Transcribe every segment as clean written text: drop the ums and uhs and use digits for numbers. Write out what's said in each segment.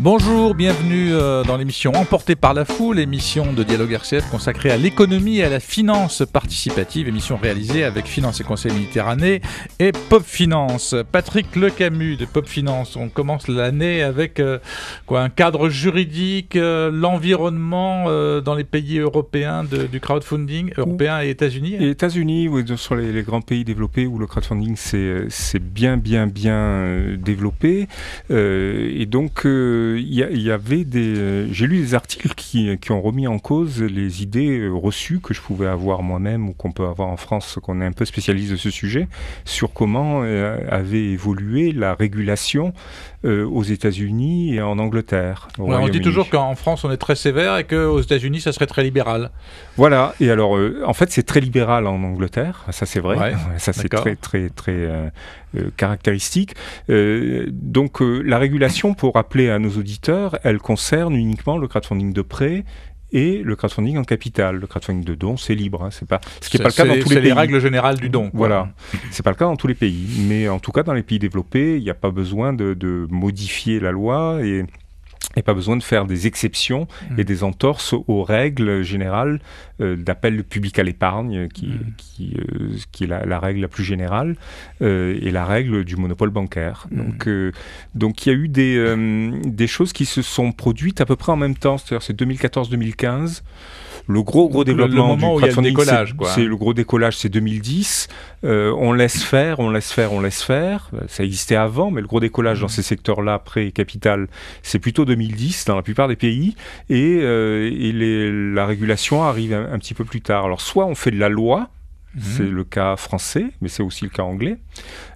Bonjour, bienvenue dans l'émission Emporté par la foule, émission de Dialogue RCF consacrée à l'économie et à la finance participative, émission réalisée avec Finance et Conseil Méditerranée et Pop Finance. Patrick Lecamus de Pop Finance, on commence l'année avec un cadre juridique, l'environnement dans les pays européens du crowdfunding, européens et États-Unis. Et États-Unis, oui, sur les grands pays développés où le crowdfunding c'est bien développé. Et donc il y avait j'ai lu des articles qui ont remis en cause les idées reçues que je pouvais avoir moi-même ou qu'on peut avoir en France, qu'on est un peu spécialiste de ce sujet, sur comment avait évolué la régulation aux États-Unis et en Angleterre. Ouais, on dit toujours qu'en France on est très sévère et qu'aux États-Unis ça serait très libéral. Voilà, et alors en fait c'est très libéral en Angleterre, ça c'est vrai, ouais, ça c'est très caractéristique. Donc la régulation, pour rappeler à nos auditeurs, elle concerne uniquement le crowdfunding de prêt et le crowdfunding en capital. Le crowdfunding de don, c'est libre, ce qui n'est pas le cas dans tous les pays. C'est les règles générales du don. Voilà, c'est pas le cas dans tous les pays, mais en tout cas dans les pays développés, il n'y a pas besoin de modifier la loi et pas besoin de faire des exceptions et des entorses aux règles générales d'appel public à l'épargne, qui est la règle la plus générale, et la règle du monopole bancaire. Donc il y a eu des choses qui se sont produites à peu près en même temps, c'est-à-dire c'est 2014-2015. Le gros développement du crowdfunding, c'est le gros décollage, c'est 2010. On laisse faire. Ça existait avant, mais le gros décollage dans ces secteurs-là, prêt et capital, c'est plutôt 2010 dans la plupart des pays. Et la régulation arrive un petit peu plus tard. Alors, soit on fait de la loi, c'est le cas français, mais c'est aussi le cas anglais.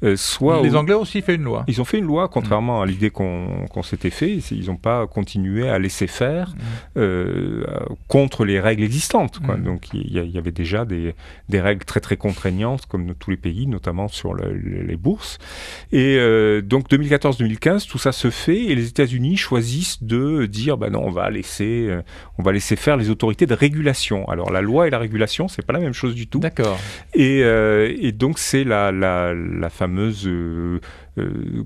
Les Anglais ont aussi fait une loi. Ils ont fait une loi, contrairement à l'idée qu'on s'était fait. Ils n'ont pas continué à laisser faire contre les règles existantes. Donc il y avait déjà des règles très contraignantes, comme dans tous les pays, notamment sur les bourses. Et donc 2014-2015, tout ça se fait, et les États-Unis choisissent de dire non, on va laisser faire les autorités de régulation. Alors la loi et la régulation, c'est pas la même chose du tout. D'accord. Et donc c'est la fameuse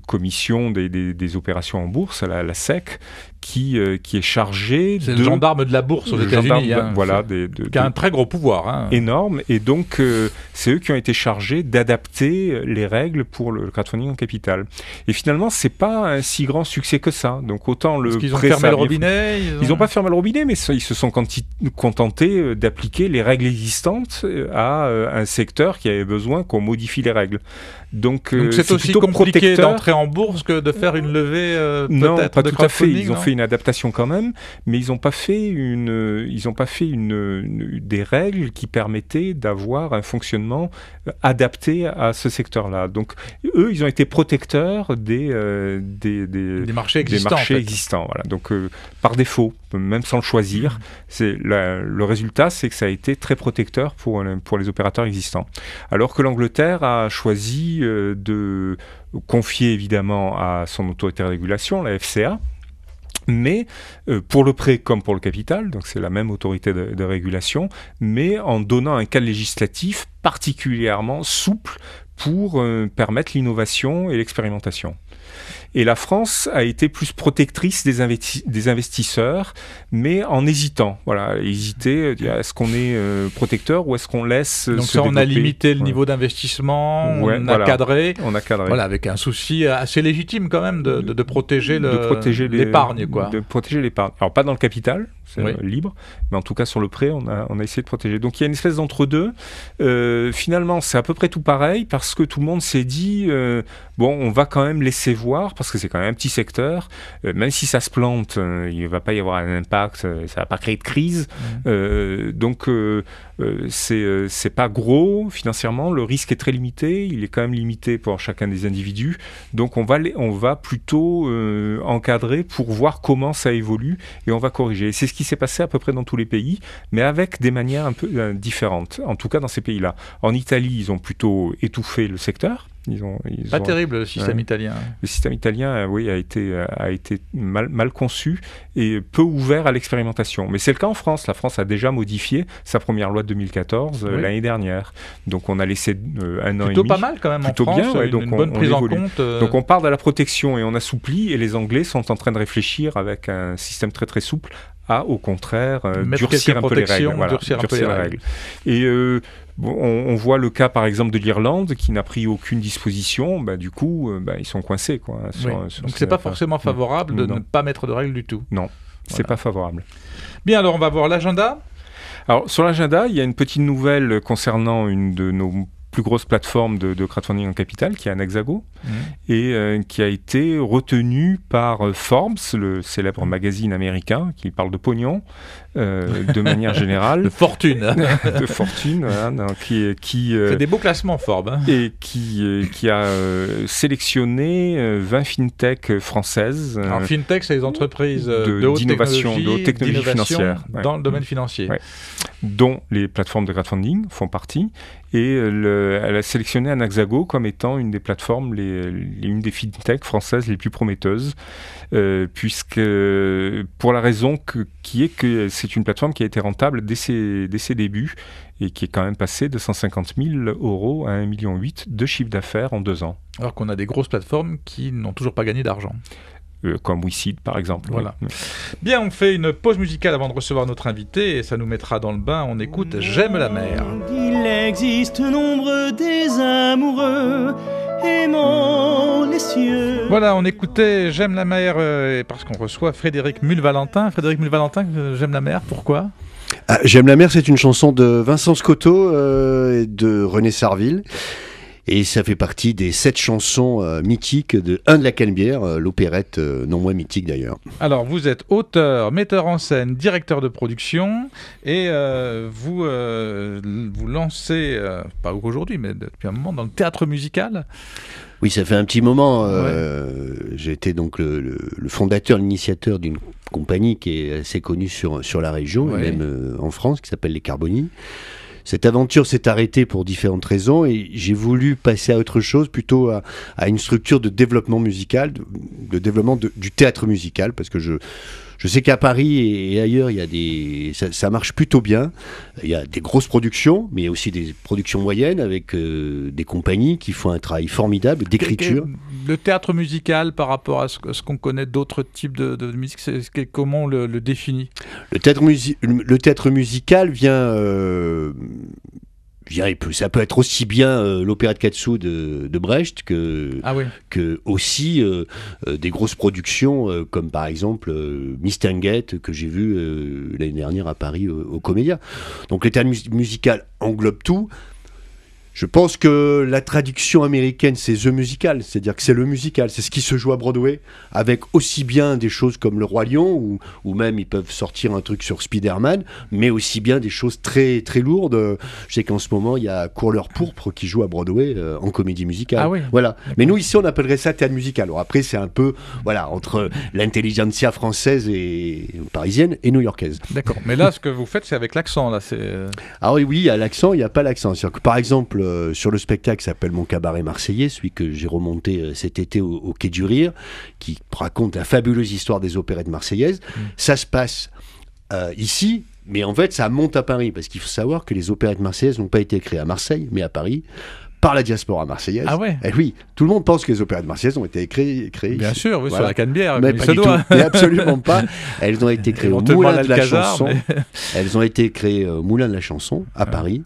commission des opérations en bourse, la SEC, qui est chargée c'est le gendarme de la bourse aux États-Unis, voilà, qui a un très gros pouvoir. Énorme, et donc c'est eux qui ont été chargés d'adapter les règles pour le crowdfunding en capital. Et finalement, c'est pas un si grand succès que ça. Donc autant Parce qu'ils ont fermé le robinet. Ils n'ont pas fermé le robinet, mais ils se sont contentés d'appliquer les règles existantes à un secteur qui avait besoin qu'on modifie les règles. Donc c'est aussi compliqué d'entrer en bourse que de faire une levée non, peut-être pas de tout à fait. Ils ont non fait une adaptation quand même, mais ils n'ont pas fait des règles qui permettaient d'avoir un fonctionnement adapté à ce secteur-là. Donc eux, ils ont été protecteurs des marchés existants. Voilà. Donc par défaut, même sans le choisir, le résultat, c'est que ça a été très protecteur pour les opérateurs existants. Alors que l'Angleterre a choisi de confier évidemment à son autorité de régulation, la FCA, mais pour le prêt comme pour le capital, donc c'est la même autorité de régulation, mais en donnant un cadre législatif particulièrement souple pour permettre l'innovation et l'expérimentation. Et la France a été plus protectrice des investisseurs, mais en hésitant. Voilà, hésiter, est-ce qu'on est protecteur ou est-ce qu'on laisse donc se ça, on développer. a limité le niveau d'investissement, on a cadré. Voilà, avec un souci assez légitime quand même de protéger l'épargne. De protéger l'épargne. Alors pas dans le capital, c'est libre, mais en tout cas sur le prêt, on a essayé de protéger. Donc il y a une espèce d'entre-deux. Finalement, c'est à peu près tout pareil, parce que tout le monde s'est dit, on va quand même laisser voir, parce que c'est quand même un petit secteur, même si ça se plante, il ne va pas y avoir un impact, ça ne va pas créer de crise. Donc c'est pas gros financièrement, le risque est très limité, il est quand même limité pour chacun des individus. Donc on va plutôt encadrer pour voir comment ça évolue, et on va corriger. C'est ce qui s'est passé à peu près dans tous les pays, mais avec des manières un peu différentes, en tout cas dans ces pays-là. En Italie, ils ont plutôt étouffé le secteur. Pas terrible le système italien. Le système italien, oui, a été mal conçu et peu ouvert à l'expérimentation. Mais c'est le cas en France. La France a déjà modifié sa première loi de 2014 l'année dernière. Donc on a laissé un an et demi. Plutôt pas mal quand même en France, bien, ouais, une bonne prise en compte. Donc on part de la protection et on assouplit, et les Anglais sont en train de réfléchir avec un système très très souple à, au contraire, durcir un peu les règles. Durcir un peu les règles. Et on voit le cas par exemple de l'Irlande qui n'a pris aucune disposition, du coup ils sont coincés quoi. Donc c'est pas forcément favorable de ne pas mettre de règles du tout. Non, c'est pas favorable. Bien, alors on va voir l'agenda. Alors sur l'agenda, il y a une petite nouvelle concernant une de nos plus grosse plateforme de crowdfunding en capital, qui est Anaxago, et qui a été retenue par Forbes, le célèbre magazine américain qui parle de pognon de manière générale. De fortune. De fortune, voilà, qui fait des beaux classements Forbes. Hein. Et qui a sélectionné 20 fintech françaises. Alors fintech, c'est les entreprises de haute technologie financière. Dans le domaine financier. Ouais. Dont les plateformes de crowdfunding font partie. Et elle a sélectionné Anaxago comme étant une des plateformes, une des fintech françaises les plus prometteuses, puisque pour la raison qui est que c'est une plateforme qui a été rentable dès ses débuts et qui est quand même passée de 150 000 € à 1,8 million de chiffre d'affaires en 2 ans. Alors qu'on a des grosses plateformes qui n'ont toujours pas gagné d'argent. Comme WeSeed par exemple. Voilà. Oui. Bien, on fait une pause musicale avant de recevoir notre invité et ça nous mettra dans le bain. On écoute J'aime la mer. Il existe nombre des amoureux aimant les cieux. Voilà, on écoutait J'aime la mer parce qu'on reçoit Frédéric Mulvalentin. Frédéric Mulvalentin, J'aime la mer, pourquoi ? J'aime la mer, c'est une chanson de Vincent Scotto et de René Sarville. Et ça fait partie des 7 chansons mythiques de Un de la Canebière, l'opérette non moins mythique d'ailleurs. Alors, vous êtes auteur, metteur en scène, directeur de production, et vous lancez, pas aujourd'hui, mais depuis un moment, dans le théâtre musical. Oui, ça fait un petit moment. J'ai été donc le fondateur, l'initiateur d'une compagnie qui est assez connue sur la région, et même en France, qui s'appelle Les Carboni. Cette aventure s'est arrêtée pour différentes raisons et j'ai voulu passer à autre chose, plutôt à une structure de développement musical, de développement du théâtre musical, parce que je sais qu'à Paris et ailleurs, il y a ça marche plutôt bien. Il y a des grosses productions, mais il y a aussi des productions moyennes avec des compagnies qui font un travail formidable d'écriture. Le théâtre musical, par rapport à ce qu'on connaît d'autres types de musique, comment on le définit ? Le théâtre musical vient... ça peut être aussi bien l'opéra de Katsu de Brecht que aussi des grosses productions comme par exemple Mistinguett que j'ai vu l'année dernière à Paris au Comédia. Donc le théâtre musical englobe tout. Je pense que la traduction américaine, c'est The Musical, c'est-à-dire que c'est le musical, c'est ce qui se joue à Broadway, avec aussi bien des choses comme Le Roi Lion, ou même ils peuvent sortir un truc sur Spider-Man, mais aussi bien des choses très, très lourdes. Je sais qu'en ce moment, il y a Coureur pourpre qui joue à Broadway en comédie musicale. Ah oui. Voilà. Mais nous, ici, on appellerait ça théâtre musical. Alors après, c'est un peu, entre l'intelligentsia française et parisienne et new-yorkaise. D'accord. Mais là, ce que vous faites, c'est avec l'accent, là. Ah oui, il y a l'accent, il n'y a pas l'accent. C'est-à-dire que, par exemple, sur le spectacle qui s'appelle Mon cabaret marseillais, celui que j'ai remonté cet été au Quai du Rire, qui raconte la fabuleuse histoire des opérettes marseillaises. Ça se passe ici, mais en fait ça monte à Paris, parce qu'il faut savoir que les opérettes marseillaises n'ont pas été créées à Marseille, mais à Paris, par la diaspora marseillaise. Ah ouais. Et oui, tout le monde pense que les opérettes marseillaises ont été créées bien ici. sûr, oui, voilà. Sur la Canebière, mais pas du du tout, mais absolument pas. Elles ont été créées au Moulin de la Chanson. Mais... Elles ont été créées au Moulin de la Chanson à Paris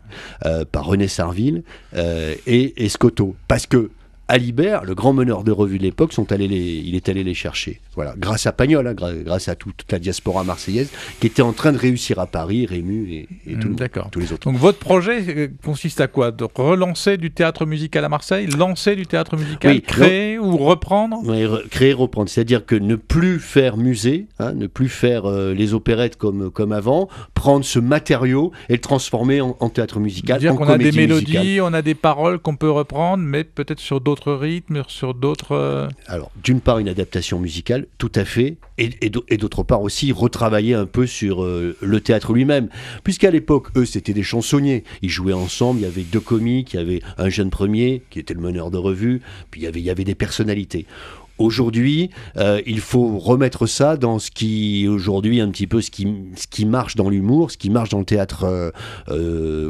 par René Sarville et Scotto, parce que Alibert, le grand meneur de revue de l'époque, il est allé les chercher. Voilà, grâce à Pagnol, grâce à toute la diaspora marseillaise qui était en train de réussir à Paris, Rému et tous les autres. Donc votre projet consiste à quoi ? De relancer du théâtre musical à Marseille ? Lancer du théâtre musical ? Créer ou reprendre ? Oui, créer, reprendre. C'est-à-dire que ne plus faire musée, ne plus faire les opérettes comme avant, prendre ce matériau et le transformer en théâtre musical, dire en qu'on a des comédie mélodies, musicale. on a des paroles qu'on peut reprendre, mais peut-être sur d'autres d'autres rythmes, sur d'autres... Alors, d'une part, une adaptation musicale, tout à fait, et d'autre part aussi retravailler un peu sur le théâtre lui-même. Puisqu'à l'époque, eux, c'était des chansonniers. Ils jouaient ensemble, il y avait 2 comiques, il y avait un jeune premier, qui était le meneur de revue, puis il y avait des personnalités. Aujourd'hui, il faut remettre ça dans ce qui, aujourd'hui, un petit peu ce qui marche dans l'humour, ce qui marche dans le théâtre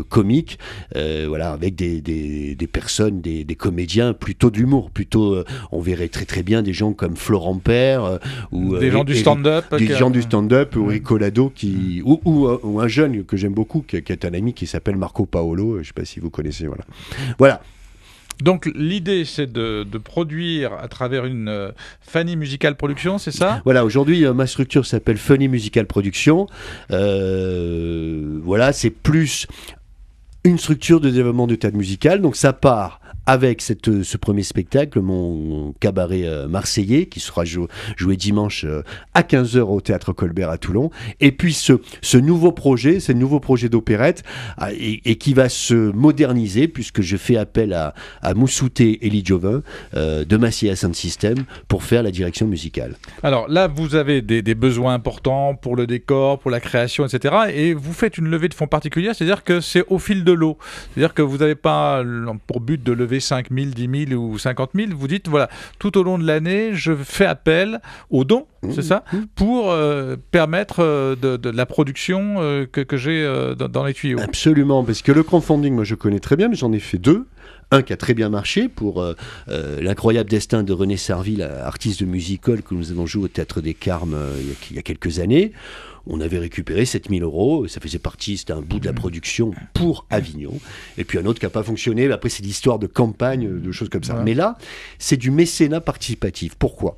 comique, voilà, avec des personnes, des comédiens plutôt de l'humour, plutôt, on verrait très très bien des gens comme Florent Père, ou des gens du stand-up, du stand-up, ou Rico Lado, ou un jeune que j'aime beaucoup, qui est un ami qui s'appelle Marco Paolo, je ne sais pas si vous connaissez, voilà. Donc l'idée, c'est de produire à travers une Fanny Musical Production, c'est ça? Voilà, aujourd'hui, ma structure s'appelle Fanny Musical Production. Voilà, c'est plus une structure de développement de théâtre musical. Donc ça part avec ce premier spectacle, mon cabaret marseillais, qui sera joué dimanche à 15h au Théâtre Colbert à Toulon. Et puis ce nouveau projet d'opérette, et qui va se moderniser, puisque je fais appel à Moussouté Elie Jovin de Massier Sound System pour faire la direction musicale. Alors là, vous avez des besoins importants pour le décor, pour la création, etc. Et vous faites une levée de fonds particulière, c'est-à-dire que c'est au fil de l'eau. C'est-à-dire que vous n'avez pas pour but de lever 5 000, 10 000 ou 50 000, vous dites, voilà, tout au long de l'année, je fais appel aux dons, c'est ça, pour permettre de la production que j'ai dans les tuyaux. Absolument, parce que le crowdfunding, moi je connais très bien, mais j'en ai fait 2. Un qui a très bien marché pour l'incroyable destin de René Sarville, artiste de musical que nous avons joué au Théâtre des Carmes il y a quelques années. On avait récupéré 7 000 €, ça faisait partie, c'était un bout de la production pour Avignon. Et puis un autre qui n'a pas fonctionné, mais après c'est l'histoire de campagne, de choses comme ça. Ouais. Mais là, c'est du mécénat participatif. Pourquoi ?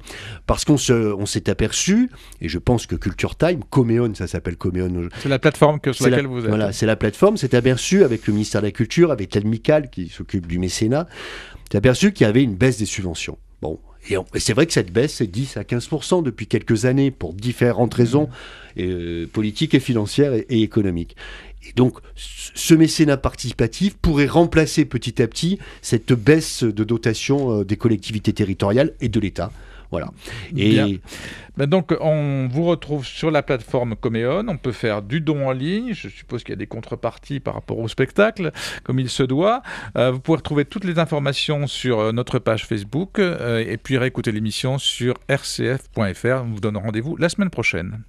Parce qu'on s'est aperçu, et je pense que Culture Time, Coméon, ça s'appelle Coméon. C'est la plateforme sur laquelle vous êtes. Voilà, c'est la plateforme, s'est aperçu avec le ministère de la Culture, avec l'aide Mical qui s'occupe du mécénat, s'est aperçu qu'il y avait une baisse des subventions. Bon. Et c'est vrai que cette baisse, c'est 10 à 15% depuis quelques années, pour différentes raisons politiques et financières et économiques. Et donc, ce mécénat participatif pourrait remplacer petit à petit cette baisse de dotation des collectivités territoriales et de l'État. Voilà. Et donc, on vous retrouve sur la plateforme Coméon. On peut faire du don en ligne. Je suppose qu'il y a des contreparties par rapport au spectacle, comme il se doit. Vous pouvez retrouver toutes les informations sur notre page Facebook et puis réécouter l'émission sur rcf.fr. On vous donne rendez-vous la semaine prochaine.